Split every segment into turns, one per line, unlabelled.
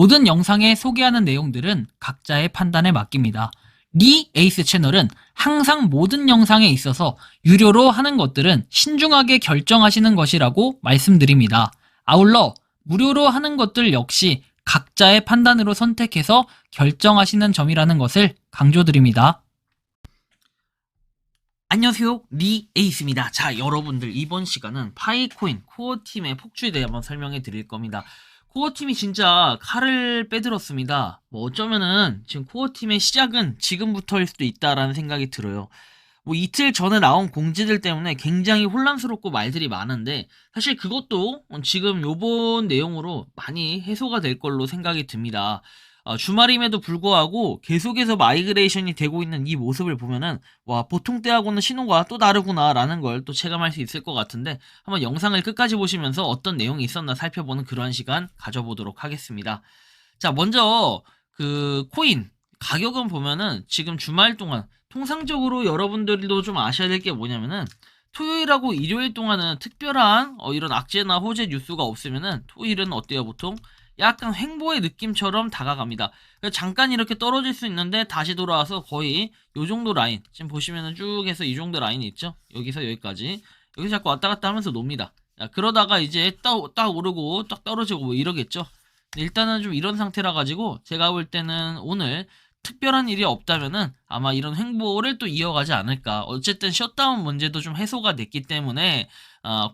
모든 영상에 소개하는 내용들은 각자의 판단에 맡깁니다. 리 에이스 채널은 항상 모든 영상에 있어서 유료로 하는 것들은 신중하게 결정하시는 것이라고 말씀드립니다. 아울러 무료로 하는 것들 역시 각자의 판단으로 선택해서 결정하시는 점이라는 것을 강조드립니다. 안녕하세요, 리 에이스입니다. 자, 여러분들 이번 시간은 파이코인 코어팀의 폭주에 대해 한번 설명해 드릴 겁니다. 코어팀이 진짜 칼을 빼들었습니다. 뭐 어쩌면은 지금 코어팀의 시작은 지금부터일 수도 있다라는 생각이 들어요. 뭐 이틀 전에 나온 공지들 때문에 굉장히 혼란스럽고 말들이 많은데 사실 그것도 지금 요번 내용으로 많이 해소가 될 걸로 생각이 듭니다. 주말임에도 불구하고 계속해서 마이그레이션이 되고 있는 이 모습을 보면은 와, 보통 때하고는 신호가 또 다르구나 라는 걸 또 체감할 수 있을 것 같은데 한번 영상을 끝까지 보시면서 어떤 내용이 있었나 살펴보는 그러한 시간 가져보도록 하겠습니다. 자, 먼저 그 코인 가격은 보면은 지금 주말 동안 통상적으로 여러분들도 좀 아셔야 될 게 뭐냐면은 토요일하고 일요일 동안은 특별한 이런 악재나 호재 뉴스가 없으면은 토요일은 어때요? 보통 약간 횡보의 느낌처럼 다가갑니다. 잠깐 이렇게 떨어질 수 있는데 다시 돌아와서 거의 요 정도 라인, 지금 보시면은 쭉 해서 이 정도 라인이 있죠? 여기서 여기까지. 여기서 자꾸 왔다 갔다 하면서 놉니다. 자, 그러다가 이제 딱 오르고 딱 떨어지고 뭐 이러겠죠? 일단은 좀 이런 상태라 가지고 제가 볼 때는 오늘 특별한 일이 없다면은 아마 이런 횡보를 또 이어가지 않을까. 어쨌든 셧다운 문제도 좀 해소가 됐기 때문에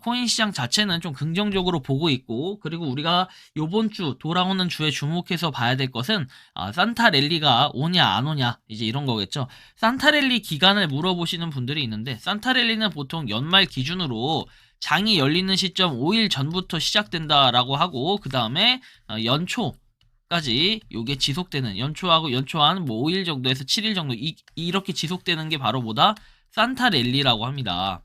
코인 시장 자체는 좀 긍정적으로 보고 있고, 그리고 우리가 요번 주 돌아오는 주에 주목해서 봐야 될 것은 산타 랠리가 오냐 안 오냐 이제 이런 거겠죠. 산타 랠리 기간을 물어보시는 분들이 있는데 산타 랠리는 보통 연말 기준으로 장이 열리는 시점 5일 전부터 시작된다라고 하고, 그 다음에 연초까지 요게 지속되는, 연초하고 연초 한 뭐 5일 정도에서 7일 정도 이렇게 지속되는 게 바로 뭐다? 산타 랠리라고 합니다.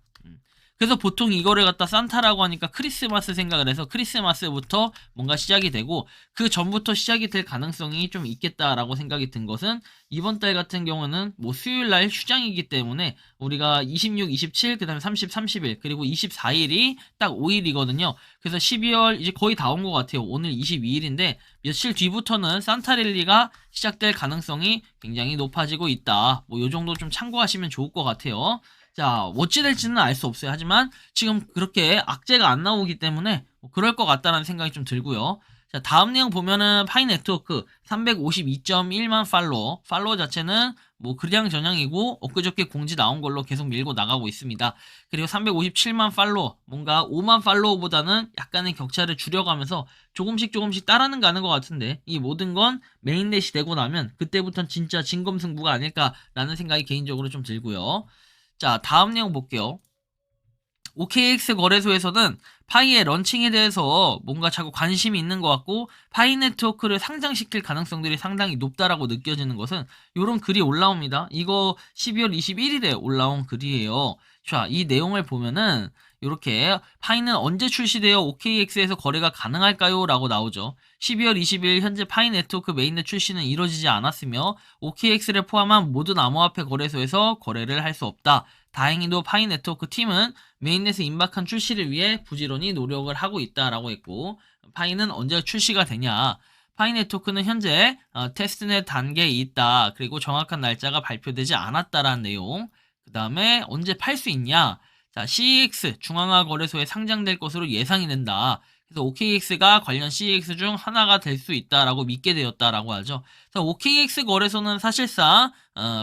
그래서 보통 이거를 갖다 산타라고 하니까 크리스마스 생각을 해서 크리스마스부터 뭔가 시작이 되고, 그 전부터 시작이 될 가능성이 좀 있겠다라고 생각이 든 것은 이번 달 같은 경우는 뭐 수요일날 휴장이기 때문에 우리가 26, 27, 그 다음에 30, 31 그리고 24일이 딱 5일이거든요. 그래서 12월 이제 거의 다 온 것 같아요. 오늘 22일인데 며칠 뒤부터는 산타랠리가 시작될 가능성이 굉장히 높아지고 있다. 뭐 요 정도 좀 참고하시면 좋을 것 같아요. 자, 어찌 될지는 알 수 없어요. 하지만 지금 그렇게 악재가 안 나오기 때문에 뭐 그럴 것 같다는 생각이 좀 들고요. 자, 다음 내용 보면은 파이 네트워크 352.1만 팔로워 자체는 뭐 그냥저냥이고 엊그저께 공지 나온 걸로 계속 밀고 나가고 있습니다. 그리고 357만 팔로워, 뭔가 5만 팔로워보다는 약간의 격차를 줄여가면서 조금씩 따라는 가는 것 같은데 이 모든 건 메인넷이 되고 나면 그때부터는 진짜 진검승부가 아닐까라는 생각이 개인적으로 좀 들고요. 자, 다음 내용 볼게요. OKX 거래소에서는 파이의 런칭에 대해서 뭔가 자꾸 관심이 있는 것 같고, 파이 네트워크를 상장시킬 가능성들이 상당히 높다라고 느껴지는 것은 이런 글이 올라옵니다. 이거 12월 21일에 올라온 글이에요. 자, 이 내용을 보면은 이렇게 파이는 언제 출시되어 OKX에서 거래가 가능할까요? 라고 나오죠. 12월 20일 현재 파이 네트워크 메인넷 출시는 이루어지지 않았으며 OKX를 포함한 모든 암호화폐 거래소에서 거래를 할 수 없다. 다행히도 파이 네트워크 팀은 메인넷에 임박한 출시를 위해 부지런히 노력을 하고 있다라고 했고, 파이는 언제 출시가 되냐? 파이 네트워크는 현재 테스트넷 단계에 있다. 그리고 정확한 날짜가 발표되지 않았다라는 내용. 그 다음에 언제 팔 수 있냐? 자, CEX 중앙화 거래소에 상장될 것으로 예상이 된다. 그래서 OKX가 관련 CEX 중 하나가 될 수 있다라고 믿게 되었다라고 하죠. 그래서 OKX 거래소는 사실상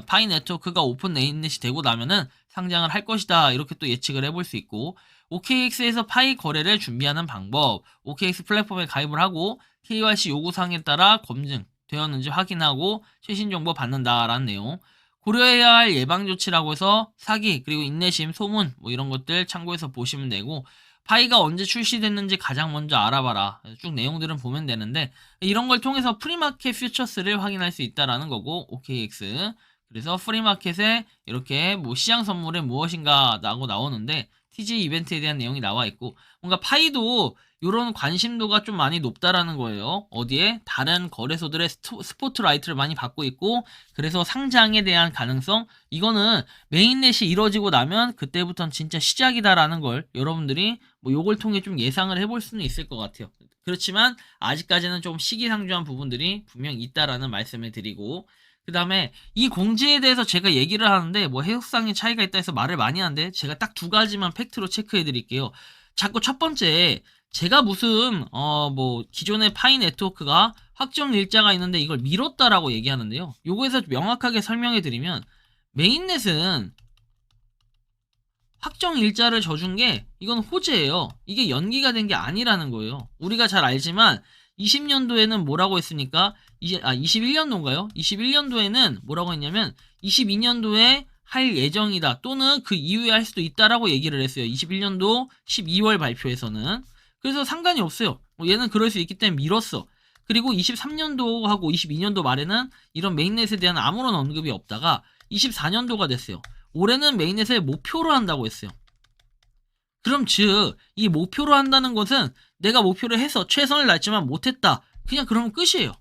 파이 네트워크가 오픈 메인넷이 되고 나면은 상장을 할 것이다, 이렇게 또 예측을 해볼 수 있고, OKX에서 파이 거래를 준비하는 방법, OKX 플랫폼에 가입을 하고 KYC 요구사항에 따라 검증되었는지 확인하고 최신 정보 받는다라는 내용. 고려해야 할 예방 조치라고 해서 사기, 그리고 인내심, 소문 뭐 이런 것들 참고해서 보시면 되고, 파이가 언제 출시됐는지 가장 먼저 알아봐라. 쭉 내용들은 보면 되는데 이런 걸 통해서 프리마켓 퓨처스를 확인할 수 있다라는 거고, OKX. 그래서 프리마켓에 이렇게 뭐 시장 선물은 무엇인가 라고 나오는데 TG 이벤트에 대한 내용이 나와 있고, 뭔가 파이도 이런 관심도가 좀 많이 높다라는 거예요. 어디에? 다른 거래소들의 스포트라이트를 많이 받고 있고, 그래서 상장에 대한 가능성, 이거는 메인넷이 이루어지고 나면 그때부터는 진짜 시작이다라는 걸 여러분들이 뭐 요걸 통해 좀 예상을 해볼 수는 있을 것 같아요. 그렇지만 아직까지는 좀 시기상조한 부분들이 분명 있다라는 말씀을 드리고, 그 다음에 이 공지에 대해서 제가 얘기를 하는데 뭐 해석상의 차이가 있다 해서 말을 많이 하는데, 제가 딱 두 가지만 팩트로 체크해 드릴게요. 자꾸 첫 번째, 제가 무슨 뭐 기존의 파이 네트워크가 확정 일자가 있는데 이걸 미뤘다라고 얘기하는데요. 요거에서 명확하게 설명해 드리면, 메인넷은 확정 일자를 져준 게 이건 호재예요. 이게 연기가 된 게 아니라는 거예요. 우리가 잘 알지만 20년도에는 뭐라고 했습니까? 21년도인가요? 21년도에는 뭐라고 했냐면 22년도에 할 예정이다, 또는 그 이후에 할 수도 있다라고 얘기를 했어요. 21년도 12월 발표에서는. 그래서 상관이 없어요. 얘는 그럴 수 있기 때문에 미뤘어. 그리고 23년도하고 22년도 말에는 이런 메인넷에 대한 아무런 언급이 없다가 24년도가 됐어요. 올해는 메인넷을 목표로 한다고 했어요. 그럼 즉 이 목표로 한다는 것은 내가 목표를 해서 최선을 다했지만 못했다, 그냥 그러면 끝이에요.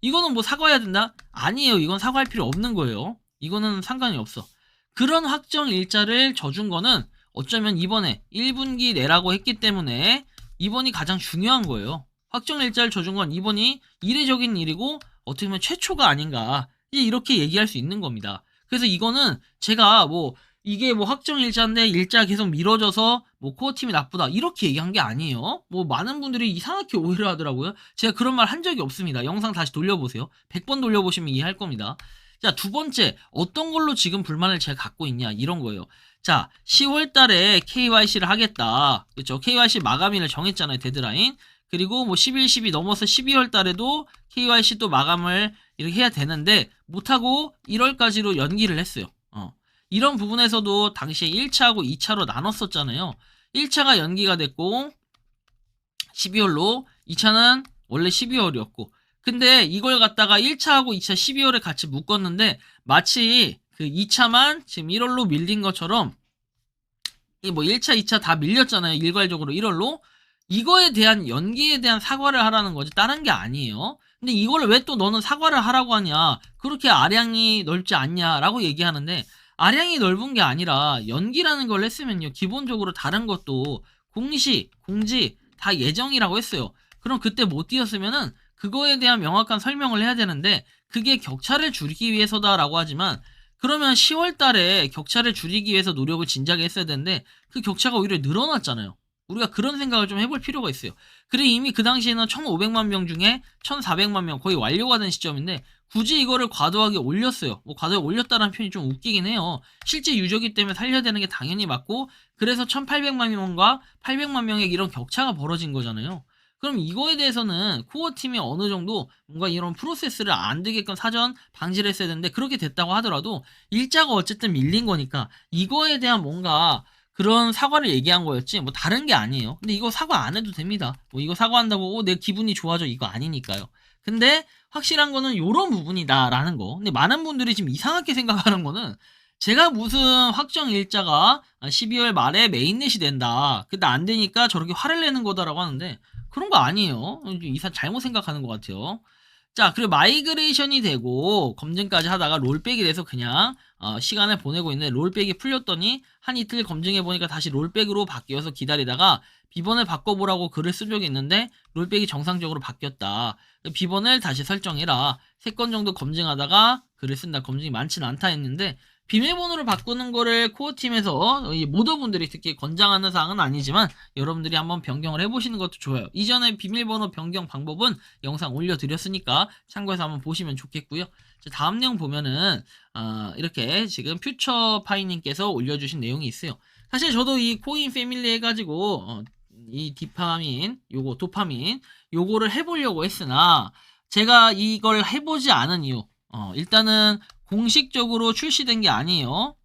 이거는 뭐 사과해야 된다? 아니에요. 이건 사과할 필요 없는 거예요. 이거는 상관이 없어. 그런 확정 일자를 져준 거는 어쩌면 이번에 1분기 내라고 했기 때문에 이번이 가장 중요한 거예요. 확정 일자를 져준 건 이번이 이례적인 일이고 어떻게 보면 최초가 아닌가, 이렇게 얘기할 수 있는 겁니다. 그래서 이거는 제가 뭐 이게 뭐 확정 일자인데 일자 계속 미뤄져서 뭐 코어팀이 나쁘다 이렇게 얘기한 게 아니에요. 뭐 많은 분들이 이상하게 오해를 하더라고요. 제가 그런 말 한 적이 없습니다. 영상 다시 돌려보세요. 100번 돌려보시면 이해할 겁니다. 자, 두 번째, 어떤 걸로 지금 불만을 제가 갖고 있냐, 이런 거예요. 자, 10월 달에 KYC를 하겠다. 그렇죠? KYC 마감일을 정했잖아요. 데드라인. 그리고 뭐 11, 12 넘어서 12월 달에도 KYC 또 마감을 이렇게 해야 되는데 못하고 1월까지로 연기를 했어요. 이런 부분에서도 당시에 1차하고 2차로 나눴었잖아요. 1차가 연기가 됐고 12월로, 2차는 원래 12월이었고, 근데 이걸 갖다가 1차하고 2차 12월에 같이 묶었는데 마치 그 2차만 지금 1월로 밀린 것처럼, 이 뭐 1차, 2차 다 밀렸잖아요. 일괄적으로 1월로. 이거에 대한 연기에 대한 사과를 하라는 거지 다른 게 아니에요. 근데 이걸 왜 또 너는 사과를 하라고 하냐, 그렇게 아량이 넓지 않냐라고 얘기하는데, 아량이 넓은 게 아니라 연기라는 걸 했으면요, 기본적으로 다른 것도 공시, 공지 다 예정이라고 했어요. 그럼 그때 못 뛰었으면은 그거에 대한 명확한 설명을 해야 되는데, 그게 격차를 줄이기 위해서다라고 하지만, 그러면 10월 달에 격차를 줄이기 위해서 노력을 진작에 했어야 되는데 그 격차가 오히려 늘어났잖아요. 우리가 그런 생각을 좀 해볼 필요가 있어요. 그래, 이미 그 당시에는 1,500만 명 중에 1,400만 명 거의 완료가 된 시점인데 굳이 이거를 과도하게 올렸어요. 뭐 과도하게 올렸다는 표현이 좀 웃기긴 해요. 실제 유저기 때문에 살려야 되는 게 당연히 맞고, 그래서 1,800만 명과 800만 명의 이런 격차가 벌어진 거잖아요. 그럼 이거에 대해서는 코어팀이 어느 정도 뭔가 이런 프로세스를 안 되게끔 사전 방지를 했어야 되는데, 그렇게 됐다고 하더라도 일자가 어쨌든 밀린 거니까 이거에 대한 뭔가 그런 사과를 얘기한 거였지 뭐 다른 게 아니에요. 근데 이거 사과 안 해도 됩니다. 뭐 이거 사과한다고 내 기분이 좋아져, 이거 아니니까요. 근데 확실한 거는 요런 부분이다 라는 거. 근데 많은 분들이 지금 이상하게 생각하는 거는 제가 무슨 확정 일자가 12월 말에 메인넷이 된다, 근데 안 되니까 저렇게 화를 내는 거다라고 하는데 그런 거 아니에요. 이사 잘못 생각하는 것 같아요. 자, 그리고 마이그레이션이 되고 검증까지 하다가 롤백이 돼서 그냥 시간을 보내고 있는데, 롤백이 풀렸더니 한 이틀 검증해보니까 다시 롤백으로 바뀌어서 기다리다가 비번을 바꿔보라고 글을 쓴 적이 있는데 롤백이 정상적으로 바뀌었다, 비번을 다시 설정해라, 3건 정도 검증하다가 글을 쓴다, 검증이 많지는 않다 했는데, 비밀번호를 바꾸는 거를 코어팀에서 모더분들이 특히 권장하는 사항은 아니지만 여러분들이 한번 변경을 해보시는 것도 좋아요. 이전에 비밀번호 변경 방법은 영상 올려드렸으니까 참고해서 한번 보시면 좋겠고요. 자, 다음 내용 보면은 이렇게 지금 퓨처 파이님께서 올려주신 내용이 있어요. 사실 저도 이 코인 패밀리 해가지고 이 디파민, 요거 도파민 요거를 해보려고 했으나 제가 이걸 해보지 않은 이유, 일단은 공식적으로 출시된 게 아니에요.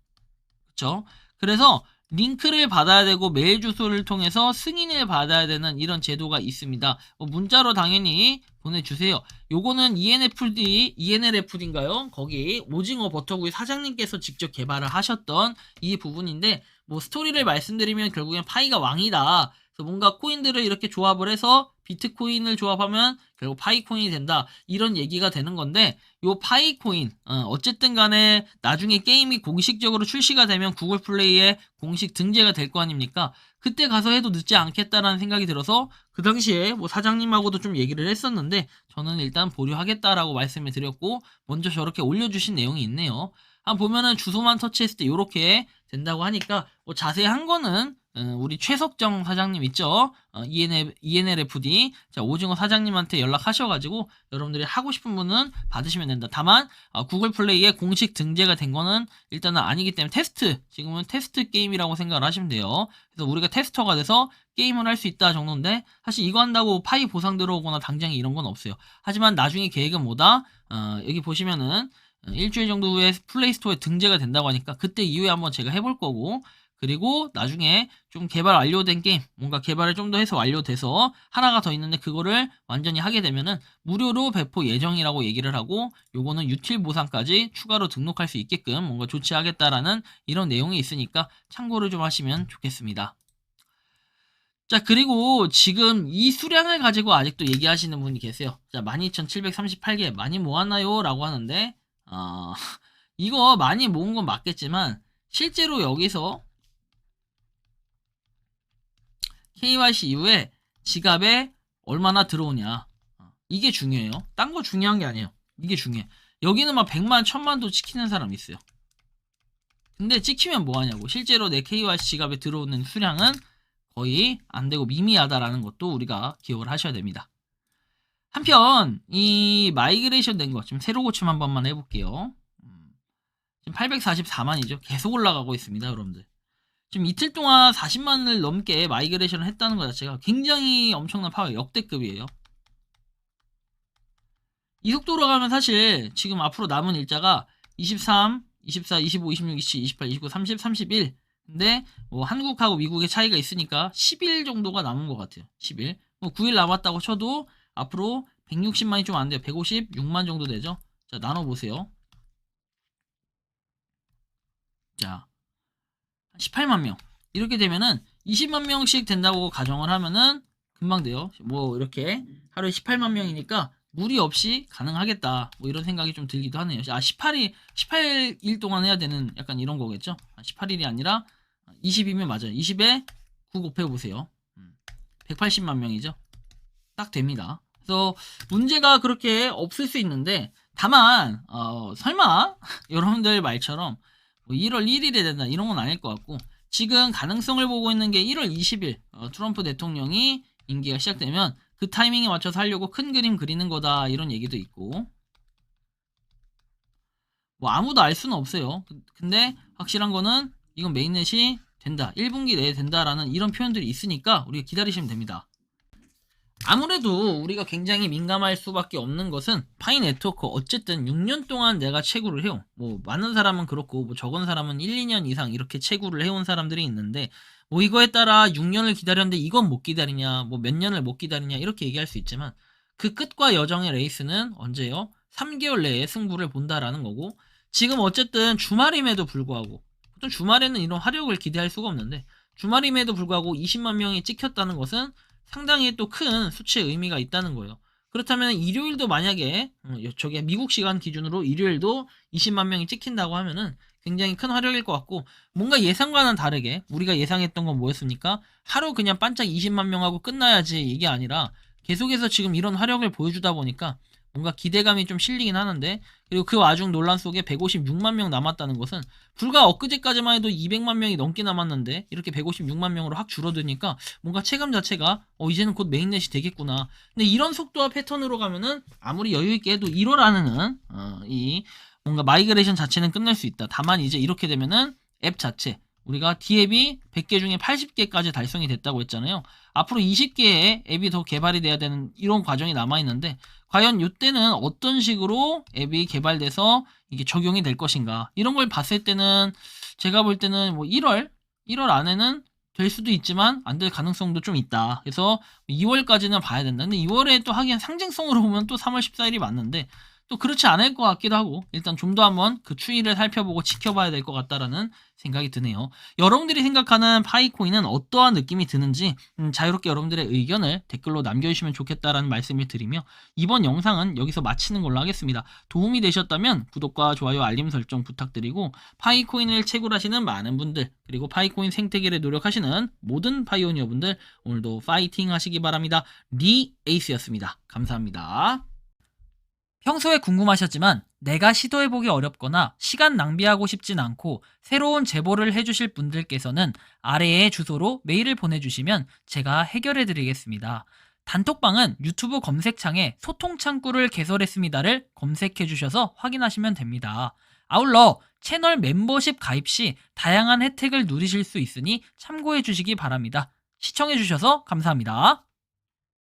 그쵸? 그래서 링크를 받아야 되고 메일 주소를 통해서 승인을 받아야 되는 이런 제도가 있습니다. 문자로 당연히 보내주세요. 요거는 ENLFD인가요? 거기 오징어 버터구이 사장님께서 직접 개발을 하셨던 이 부분인데, 뭐 스토리를 말씀드리면 결국엔 파이가 왕이다, 그래서 뭔가 코인들을 이렇게 조합을 해서 비트코인을 조합하면 결국 파이코인이 된다. 이런 얘기가 되는 건데 요 파이코인 어쨌든 간에 나중에 게임이 공식적으로 출시가 되면 구글 플레이에 공식 등재가 될 거 아닙니까? 그때 가서 해도 늦지 않겠다라는 생각이 들어서 그 당시에 뭐 사장님하고도 좀 얘기를 했었는데 저는 일단 보류하겠다라고 말씀을 드렸고 먼저 저렇게 올려주신 내용이 있네요. 한번 보면은 주소만 터치했을 때 이렇게 된다고 하니까 뭐 자세한 거는 우리 최석정 사장님 있죠? ENLFD 자, 오징어 사장님한테 연락하셔가지고 여러분들이 하고 싶은 분은 받으시면 된다. 다만 구글 플레이에 공식 등재가 된 거는 일단은 아니기 때문에 지금은 테스트 게임이라고 생각을 하시면 돼요. 그래서 우리가 테스터가 돼서 게임을 할 수 있다 정도인데 사실 이거 한다고 파이 보상 들어오거나 당장에 이런 건 없어요. 하지만 나중에 계획은 뭐다? 여기 보시면은 일주일 정도 후에 플레이스토어에 등재가 된다고 하니까 그때 이후에 한번 제가 해볼 거고 그리고 나중에 좀 개발 완료된 게임 뭔가 개발을 좀 더 해서 완료돼서 하나가 더 있는데 그거를 완전히 하게 되면은 무료로 배포 예정이라고 얘기를 하고 요거는 유틸 보상까지 추가로 등록할 수 있게끔 뭔가 조치하겠다라는 이런 내용이 있으니까 참고를 좀 하시면 좋겠습니다. 자, 그리고 지금 이 수량을 가지고 아직도 얘기하시는 분이 계세요. 자, 12,738개 많이 모았나요? 라고 하는데 이거 많이 모은 건 맞겠지만 실제로 여기서 KYC 이후에 지갑에 얼마나 들어오냐 이게 중요해요. 딴 거 중요한 게 아니에요. 이게 중요해. 여기는 막 100만 1000만도 찍히는 사람 있어요. 근데 찍히면 뭐하냐고. 실제로 내 KYC 지갑에 들어오는 수량은 거의 안되고 미미하다라는 것도 우리가 기억을 하셔야 됩니다. 한편 이 마이그레이션 된 거 지금 새로 고침 한 번만 해볼게요. 지금 844만이죠. 계속 올라가고 있습니다. 여러분들 지금 이틀 동안 40만을 넘게 마이그레이션을 했다는 것 자체가 굉장히 엄청난 파워 역대급이에요. 이 속도로 가면 사실 지금 앞으로 남은 일자가 23, 24, 25, 26, 27, 28, 29, 30, 31 근데 뭐 한국하고 미국의 차이가 있으니까 10일 정도가 남은 것 같아요. 10일 뭐 9일 남았다고 쳐도 앞으로 160만이 좀 안 돼요. 156만 정도 되죠. 자, 나눠보세요. 자, 18만 명 이렇게 되면은 20만 명씩 된다고 가정을 하면은 금방 돼요. 뭐 이렇게 하루에 18만 명이니까 무리 없이 가능하겠다 뭐 이런 생각이 좀 들기도 하네요. 18일 동안 해야 되는 약간 이런 거겠죠. 18일이 아니라 20이면 맞아요. 20에 9 곱해보세요. 180만 명이죠. 딱 됩니다. 그래서 문제가 그렇게 없을 수 있는데 다만 설마 여러분들 말처럼 뭐 1월 1일에 된다 이런 건 아닐 것 같고 지금 가능성을 보고 있는 게 1월 20일 트럼프 대통령이 임기가 시작되면 그 타이밍에 맞춰서 하려고 큰 그림 그리는 거다 이런 얘기도 있고 뭐 아무도 알 수는 없어요. 근데 확실한 거는 이건 메인넷이 된다 1분기 내에 된다라는 이런 표현들이 있으니까 우리가 기다리시면 됩니다. 아무래도 우리가 굉장히 민감할 수밖에 없는 것은 파이 네트워크 어쨌든 6년 동안 내가 채굴을 해요. 뭐 많은 사람은 그렇고 뭐 적은 사람은 1, 2년 이상 이렇게 채굴을 해온 사람들이 있는데 뭐 이거에 따라 6년을 기다렸는데 이건 못 기다리냐 뭐 몇 년을 못 기다리냐 이렇게 얘기할 수 있지만 그 끝과 여정의 레이스는 언제요? 3개월 내에 승부를 본다라는 거고 지금 어쨌든 주말임에도 불구하고 보통 주말에는 이런 화력을 기대할 수가 없는데 주말임에도 불구하고 20만 명이 찍혔다는 것은 상당히 또 큰 수치의 의미가 있다는 거예요. 그렇다면 일요일도 만약에 저게 미국 시간 기준으로 일요일도 20만 명이 찍힌다고 하면은 굉장히 큰 화력일 것 같고 뭔가 예상과는 다르게 우리가 예상했던 건 뭐였습니까? 하루 그냥 반짝 20만 명하고 끝나야지 이게 아니라 계속해서 지금 이런 화력을 보여주다 보니까 뭔가 기대감이 좀 실리긴 하는데 그리고 그 와중 논란 속에 156만 명 남았다는 것은 불과 엊그제까지만 해도 200만 명이 넘게 남았는데 이렇게 156만 명으로 확 줄어드니까 뭔가 체감 자체가 이제는 곧 메인넷이 되겠구나. 근데 이런 속도와 패턴으로 가면은 아무리 여유있게 해도 1월 안에는 이 뭔가 마이그레이션 자체는 끝날 수 있다. 다만 이제 이렇게 되면은 앱 자체 우리가 D앱이 100개 중에 80개까지 달성이 됐다고 했잖아요. 앞으로 20개의 앱이 더 개발이 돼야 되는 이런 과정이 남아있는데 과연 이때는 어떤 식으로 앱이 개발돼서 이게 적용이 될 것인가 이런 걸 봤을 때는 제가 볼 때는 뭐 1월 안에는 될 수도 있지만 안 될 가능성도 좀 있다. 그래서 2월까지는 봐야 된다. 근데 2월에 또 하기엔 상징성으로 보면 또 3월 14일이 맞는데 또 그렇지 않을 것 같기도 하고 일단 좀 더 한번 그 추이를 살펴보고 지켜봐야 될 것 같다라는 생각이 드네요. 여러분들이 생각하는 파이코인은 어떠한 느낌이 드는지 자유롭게 여러분들의 의견을 댓글로 남겨주시면 좋겠다라는 말씀을 드리며 이번 영상은 여기서 마치는 걸로 하겠습니다. 도움이 되셨다면 구독과 좋아요, 알림 설정 부탁드리고 파이코인을 채굴하시는 많은 분들 그리고 파이코인 생태계를 노력하시는 모든 파이오니어분들 오늘도 파이팅 하시기 바랍니다. 리 에이스였습니다. 감사합니다. 평소에 궁금하셨지만 내가 시도해보기 어렵거나 시간 낭비하고 싶진 않고 새로운 제보를 해주실 분들께서는 아래의 주소로 메일을 보내주시면 제가 해결해드리겠습니다. 단톡방은 유튜브 검색창에 소통창구를 개설했습니다를 검색해주셔서 확인하시면 됩니다. 아울러 채널 멤버십 가입 시 다양한 혜택을 누리실 수 있으니 참고해주시기 바랍니다. 시청해주셔서 감사합니다.